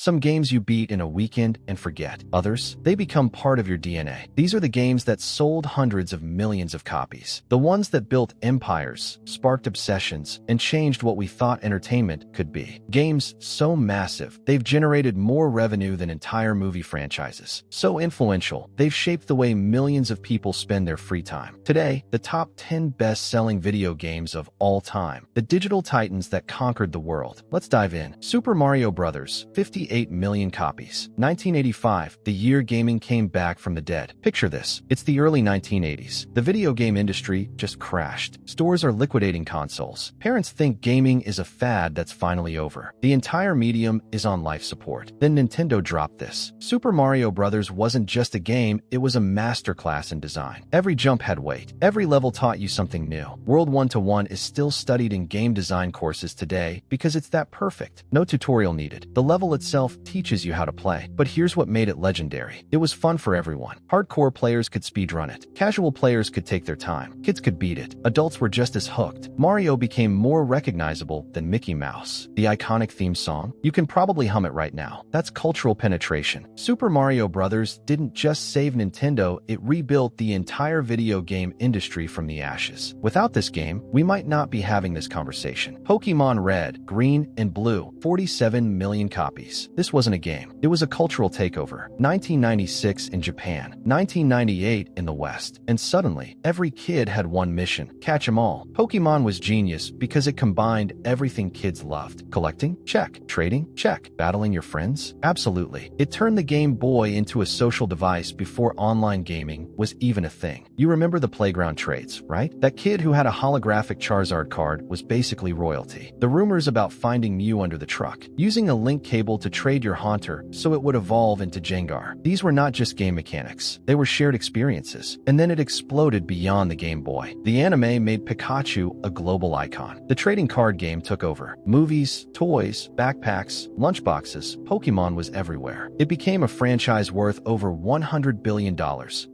Some games you beat in a weekend and forget. Others, they become part of your DNA. These are the games that sold hundreds of millions of copies. The ones that built empires, sparked obsessions, and changed what we thought entertainment could be. Games so massive, they've generated more revenue than entire movie franchises. So influential, they've shaped the way millions of people spend their free time. Today, the top 10 best-selling video games of all time. The digital titans that conquered the world. Let's dive in. Super Mario Bros. 58 million copies. 1985, the year gaming came back from the dead. Picture this. It's the early 1980s. The video game industry just crashed. Stores are liquidating consoles. Parents think gaming is a fad that's finally over. The entire medium is on life support. Then Nintendo dropped this. Super Mario Bros. Wasn't just a game, it was a masterclass in design. Every jump had weight. Every level taught you something new. World 1-to-1 is still studied in game design courses today because it's that perfect. No tutorial needed. The level itself teaches you how to play. But here's what made it legendary. It was fun for everyone. Hardcore players could speedrun it. Casual players could take their time. Kids could beat it. Adults were just as hooked. Mario became more recognizable than Mickey Mouse. The iconic theme song? You can probably hum it right now. That's cultural penetration. Super Mario Bros. Didn't just save Nintendo, it rebuilt the entire video game industry from the ashes. Without this game, we might not be having this conversation. Pokémon Red, Green, and Blue, 47 million copies. This wasn't a game. It was a cultural takeover. 1996 in Japan, 1998 in the West, and suddenly, every kid had one mission: catch 'em all. Pokémon was genius because it combined everything kids loved. Collecting? Check. Trading? Check. Battling your friends? Absolutely. It turned the Game Boy into a social device before online gaming was even a thing. You remember the playground trades, right? That kid who had a holographic Charizard card was basically royalty. The rumors about finding Mew under the truck, using a link cable to trade your Haunter so it would evolve into Jengar. These were not just game mechanics, they were shared experiences. And then it exploded beyond the Game Boy. The anime made Pikachu a global icon. The trading card game took over. Movies, toys, backpacks, lunchboxes, Pokemon was everywhere. It became a franchise worth over $100 billion,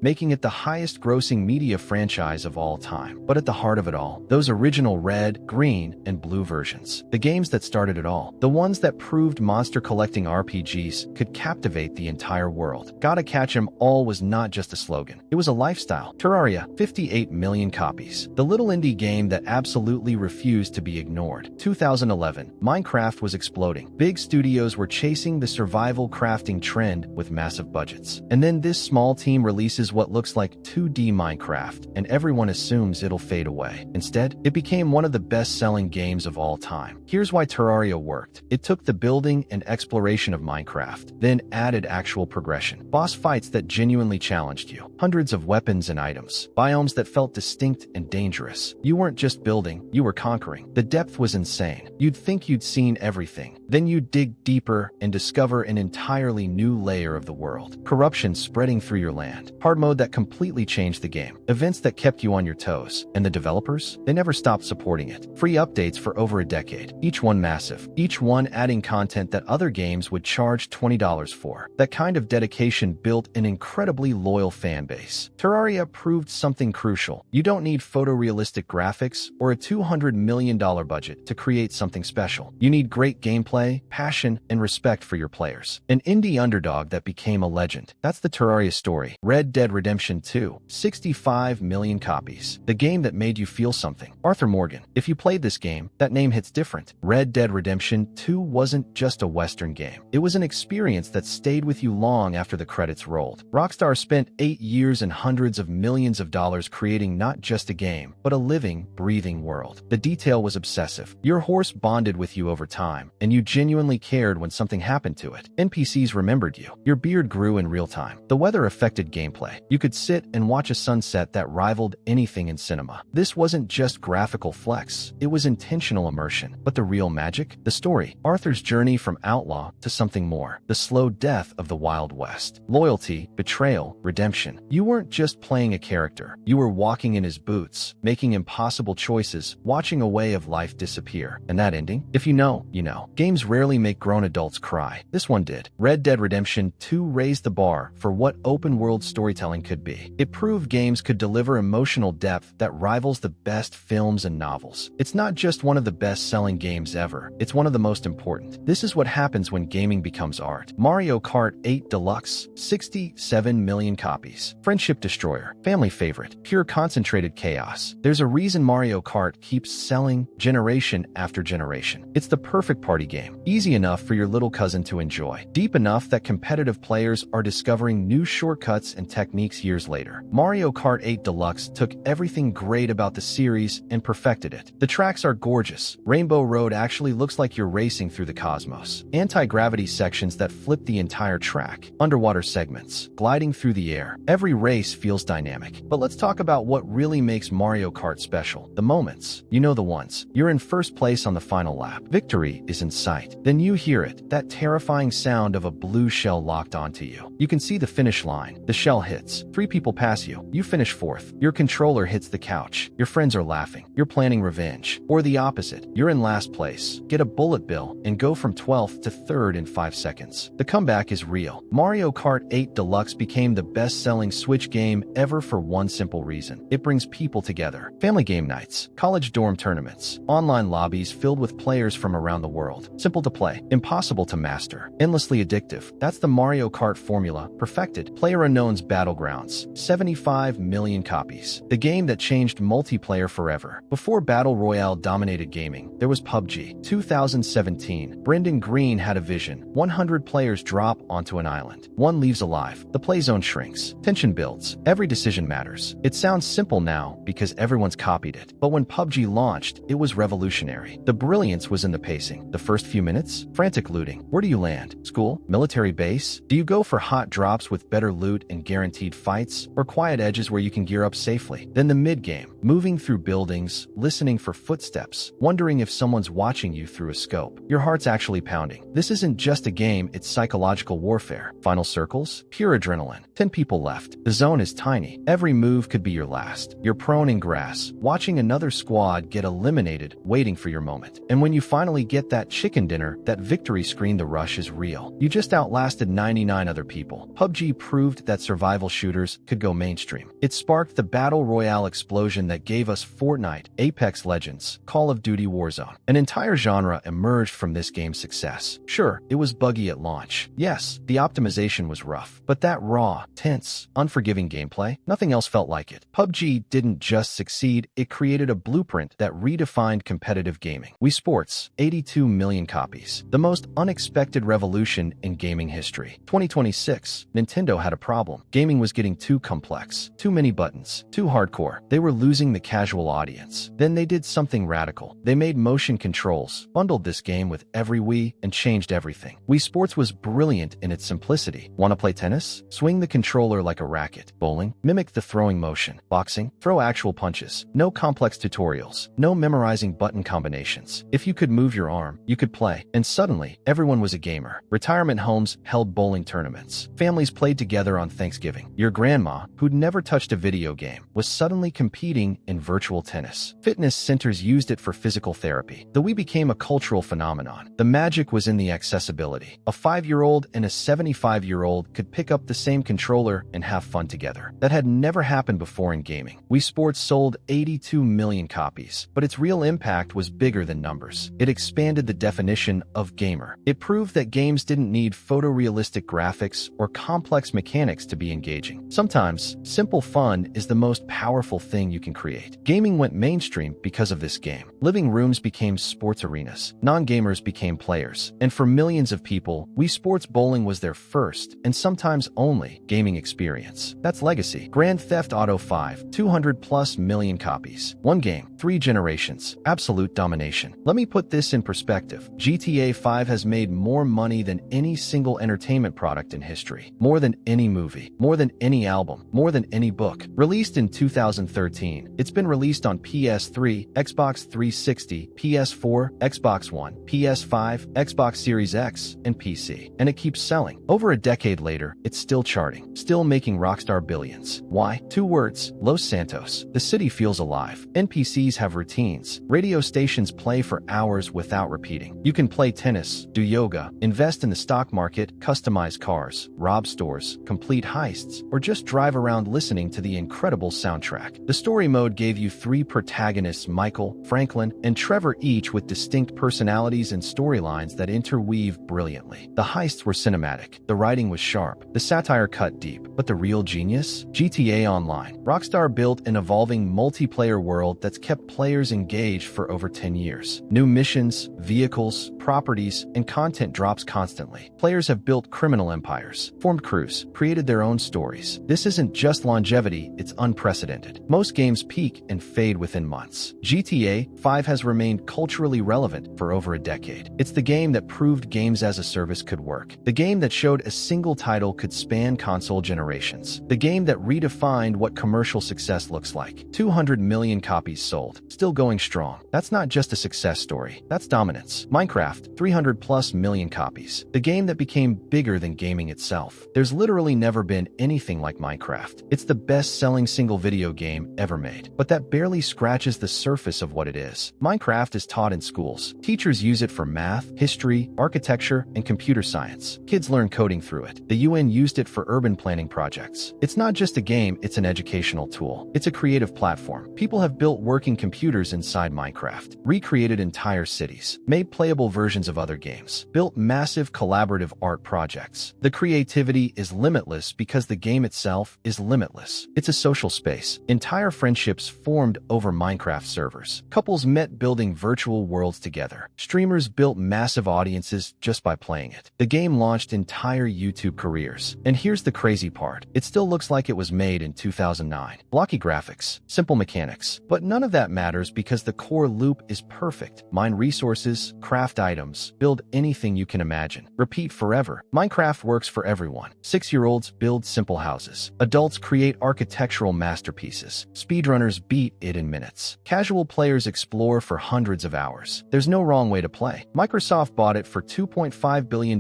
making it the highest grossing media franchise of all time. But at the heart of it all, those original red, green, and blue versions. The games that started it all. The ones that proved monster collecting RPGs could captivate the entire world. Gotta catch 'em all was not just a slogan. It was a lifestyle. Terraria, 58 million copies. The little indie game that absolutely refused to be ignored. 2011, Minecraft was exploding. Big studios were chasing the survival crafting trend with massive budgets. And then this small team releases what looks like 2D Minecraft, and everyone assumes it'll fade away. Instead, it became one of the best-selling games of all time. Here's why Terraria worked. It took the building and exploration of Minecraft, then added actual progression. Boss fights that genuinely challenged you. Hundreds of weapons and items. Biomes that felt distinct and dangerous. You weren't just building, you were conquering. The depth was insane. You'd think you'd seen everything. Then you'd dig deeper and discover an entirely new layer of the world. Corruption spreading through your land. Hard mode that completely changed the game. Events that kept you on your toes. And the developers? They never stopped supporting it. Free updates for over a decade. Each one massive. Each one adding content that other games would charge $20 for. That kind of dedication built an incredibly loyal fan base. Terraria proved something crucial. You don't need photorealistic graphics or a $200 million budget to create something special. You need great gameplay, passion, and respect for your players. An indie underdog that became a legend. That's the Terraria story. Red Dead Redemption 2, 65 million copies. The game that made you feel something. Arthur Morgan. If you played this game, that name hits different. Red Dead Redemption 2 wasn't just a Western game. It was an experience that stayed with you long after the credits rolled. Rockstar spent 8 years and hundreds of millions of dollars creating not just a game, but a living, breathing world. The detail was obsessive. Your horse bonded with you over time, and you genuinely cared when something happened to it. NPCs remembered you. Your beard grew in real time. The weather affected gameplay. You could sit and watch a sunset that rivaled anything in cinema. This wasn't just graphical flex. It was intentional immersion. But the real magic? The story. Arthur's journey from outlaw to something more. The slow death of the Wild West. Loyalty, betrayal, redemption. You weren't just playing a character. You were walking in his boots, making impossible choices, watching a way of life disappear. And that ending? If you know, you know. Games rarely make grown adults cry. This one did. Red Dead Redemption 2 raised the bar for what open-world storytelling could be. It proved games could deliver emotional depth that rivals the best films and novels. It's not just one of the best-selling games ever. It's one of the most important. This is what happens when when gaming becomes art. Mario Kart 8 Deluxe, 67 million copies. Friendship destroyer, family favorite, pure concentrated chaos. There's a reason Mario Kart keeps selling generation after generation. It's the perfect party game. Easy enough for your little cousin to enjoy. Deep enough that competitive players are discovering new shortcuts and techniques years later. Mario Kart 8 Deluxe took everything great about the series and perfected it. The tracks are gorgeous. Rainbow Road actually looks like you're racing through the cosmos. Anti-gravity sections that flip the entire track. Underwater segments. Gliding through the air. Every race feels dynamic. But let's talk about what really makes Mario Kart special. The moments. You know the ones. You're in first place on the final lap. Victory is in sight. Then you hear it. That terrifying sound of a blue shell locked onto you. You can see the finish line. The shell hits. 3 people pass you. You finish fourth. Your controller hits the couch. Your friends are laughing. You're planning revenge. Or the opposite. You're in last place. Get a bullet bill and go from 12th to 3rd in 5 seconds. The comeback is real. Mario Kart 8 Deluxe became the best-selling Switch game ever for one simple reason. It brings people together. Family game nights, college dorm tournaments, online lobbies filled with players from around the world. Simple to play, impossible to master, endlessly addictive. That's the Mario Kart formula, perfected. PlayerUnknown's Battlegrounds, 75 million copies. The game that changed multiplayer forever. Before Battle Royale dominated gaming, there was PUBG. 2017, Brendan Green had a vision. 100 players drop onto an island. One leaves alive. The play zone shrinks. Tension builds. Every decision matters. It sounds simple now because everyone's copied it. But when PUBG launched, it was revolutionary. The brilliance was in the pacing. The first few minutes, frantic looting. Where do you land? School? Military base? Do you go for hot drops with better loot and guaranteed fights, or quiet edges where you can gear up safely? Then the mid-game, moving through buildings, listening for footsteps, wondering if someone's watching you through a scope. Your heart's actually pounding. This isn't just a game, it's psychological warfare. Final circles? Pure adrenaline. 10 people left. The zone is tiny. Every move could be your last. You're prone in grass, watching another squad get eliminated, waiting for your moment. And when you finally get that chicken dinner, that victory screen, the rush is real. You just outlasted 99 other people. PUBG proved that survival shooters could go mainstream. It sparked the Battle Royale explosion that gave us Fortnite, Apex Legends, Call of Duty Warzone. An entire genre emerged from this game's success. Sure, it was buggy at launch. Yes, the optimization was rough. But that raw, tense, unforgiving gameplay, nothing else felt like it. PUBG didn't just succeed, it created a blueprint that redefined competitive gaming. Wii Sports, 82 million copies. The most unexpected revolution in gaming history. 2026, Nintendo had a problem. Gaming was getting too complex, too many buttons, too hardcore. They were losing the casual audience. Then they did something radical. They made motion controls, bundled this game with every Wii, and changed everything. Wii Sports was brilliant in its simplicity. Want to play tennis? Swing the controller like a racket. Bowling? Mimic the throwing motion. Boxing? Throw actual punches. No complex tutorials. No memorizing button combinations. If you could move your arm, you could play. And suddenly, everyone was a gamer. Retirement homes held bowling tournaments. Families played together on Thanksgiving. Your grandma, who'd never touched a video game, was suddenly competing in virtual tennis. Fitness centers used it for physical therapy. The Wii became a cultural phenomenon. The magic was in the accessibility. A 5-year-old and a 75-year-old could pick up the same controller and have fun together. That had never happened before in gaming. Wii Sports sold 82 million copies, but its real impact was bigger than numbers. It expanded the definition of gamer. It proved that games didn't need photorealistic graphics or complex mechanics to be engaging. Sometimes, simple fun is the most powerful thing you can create. Gaming went mainstream because of this game. Living rooms became sports arenas. Non-gamers became players. And for millions of people, Wii Sports Bowling was their first, and sometimes only, gaming experience. That's legacy. Grand Theft Auto 5, 200+ million copies. One game, 3 generations. Absolute domination. Let me put this in perspective. GTA 5 has made more money than any single entertainment product in history. More than any movie. More than any album. More than any book. Released in 2013, it's been released on PS3, Xbox 360, PS4, Xbox One, PS5, Xbox Series X, and PC. And it keeps selling. Over a decade later, it's still charting. Still making Rockstar billions. Why? 2 words. Los Santos. The city feels alive. NPCs have routines. Radio stations play for hours without repeating. You can play tennis, do yoga, invest in the stock market, customize cars, rob stores, complete heists, or just drive around listening to the incredible soundtrack. The story mode gave you 3 protagonists, Michael, Franklin, and Trevor, each with distinct personalities and storylines that interweave interweave brilliantly. The heists were cinematic, the writing was sharp, the satire cut deep. But the real genius? GTA Online. Rockstar built an evolving multiplayer world that's kept players engaged for over 10 years. New missions, vehicles, properties, and content drops constantly. Players have built criminal empires, formed crews, created their own stories. This isn't just longevity, it's unprecedented. Most games peak and fade within months. GTA 5 has remained culturally relevant for over a decade. It's the game that proved games as a service could work. The game that showed a single title could span console generations. The game that redefined what commercial success looks like. 200 million copies sold, still going strong. That's not just a success story, that's dominance. Minecraft, 300+ million copies. The game that became bigger than gaming itself. There's literally never been anything like Minecraft. It's the best-selling single video game ever made. But that barely scratches the surface of what it is. Minecraft is taught in schools. Teachers use it for math, history, architecture, and computer science. Kids learn coding through it. The UN used it for urban planning projects. It's not just a game, it's an educational tool. It's a creative platform. People have built working computers inside Minecraft, recreated entire cities, made playable versions of other games, built massive collaborative art projects. The creativity is limitless because the game itself is limitless. It's a social space. Entire friendships formed over Minecraft servers. Couples met building virtual worlds together. Streamers built massive audiences just by playing it. The game launched entire YouTube careers. And here's the crazy part. It still looks like it was made in 2009. Blocky graphics, simple mechanics. But none of that matters because the core loop is perfect. Mine resources, craft items, build anything you can imagine. Repeat forever. Minecraft works for everyone. 6-year-olds build simple houses. Adults create architectural masterpieces. Speedrunners beat it in minutes. Casual players explore for hundreds of hours. There's no wrong way to play. Microsoft bought it for $2.5 billion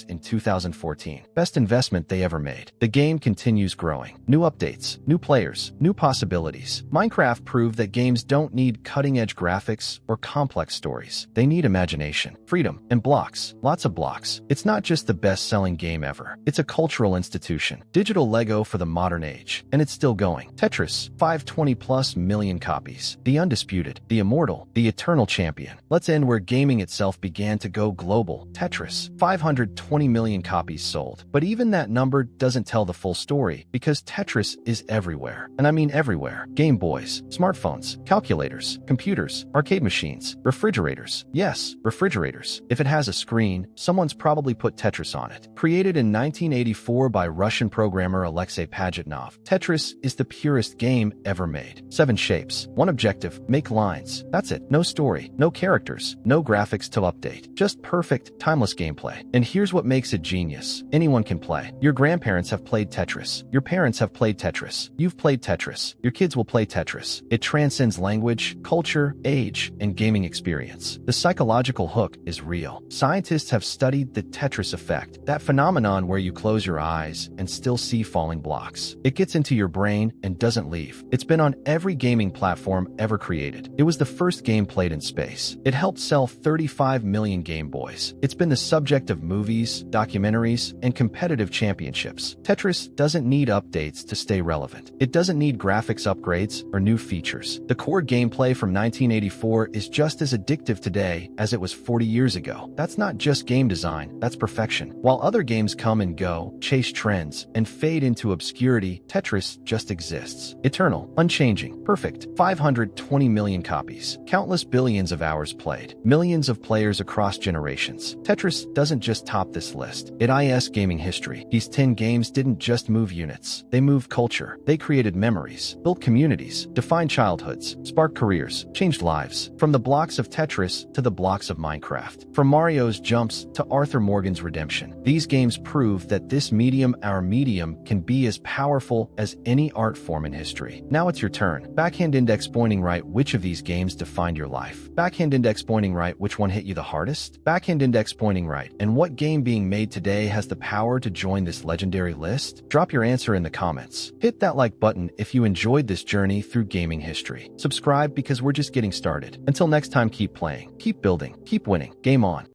in 2014. Best investment they ever made. The game continues growing. New updates, new players, new possibilities. Minecraft proved that games don't need cutting-edge graphics or complex stories. They need imagination, freedom, and blocks. Lots of blocks. It's not just the best-selling game ever. It's a cultural institution. Digital Lego for the modern age. And it's still going. Tetris, 520+ million copies. The undisputed, the immortal, the eternal champion. Let's end where gaming itself began to go global. Tetris, 520 million copies sold. But even that number doesn't tell the full story because Tetris is everywhere. And I mean everywhere. Game Boys, smartphones, calculators, computers, arcade machines, refrigerators. Yes, refrigerators. If it has a screen, someone's probably put Tetris on it. Created in 1984 by Russian programmer Alexei Pajitnov, Tetris is the purest game ever made. 7 shapes, 1 objective, make lines. That's it. No story, no characters, no graphics to update. Just perfect, timeless gameplay. And here's what makes it genius. Anyone can play. Your grandparents have played Tetris. Your parents have played Tetris. You've played Tetris. Your kids will play Tetris. It transcends language, culture, age, and gaming experience. The psychological hook is real. Scientists have studied the Tetris effect, that phenomenon where you close your eyes and still see falling blocks. It gets into your brain and doesn't leave. It's been on every gaming platform ever created. It was the first game played in space. It helped sell 35 million Game Boys. It's been the subject of movies, documentaries, and competitive championships. Tetris doesn't need updates to stay relevant. It doesn't need graphics upgrades or new features. The core gameplay from 1984 is just as addictive today as it was 40 years ago. That's not just game design, that's perfection. While other games come and go, chase trends, and fade into obscurity, Tetris just exists. Eternal, unchanging, perfect. 520 million copies. Countless billions of hours played. Millions of players across generations. Tetris doesn't just top this list. It is gaming history. These 10 games didn't just move units. They moved culture. They created memories, built communities, defined childhoods, sparked careers, changed lives. From the blocks of Tetris to the blocks of Minecraft. From Mario's jumps to Arthur Morgan's redemption. These games prove that this medium, our medium, can be as powerful as any art form in history. Now it's your turn. Backhand index pointing right, which of these games defined your life? Backhand index pointing right, which one hit you the hardest? Backhand index pointing right, and what game being made today has the power to join this legendary list? Drop your answer in the comments. Hit that like button if you enjoyed this journey through gaming history. Subscribe because we're just getting started. Until next time, keep playing, keep building, keep winning. Game on.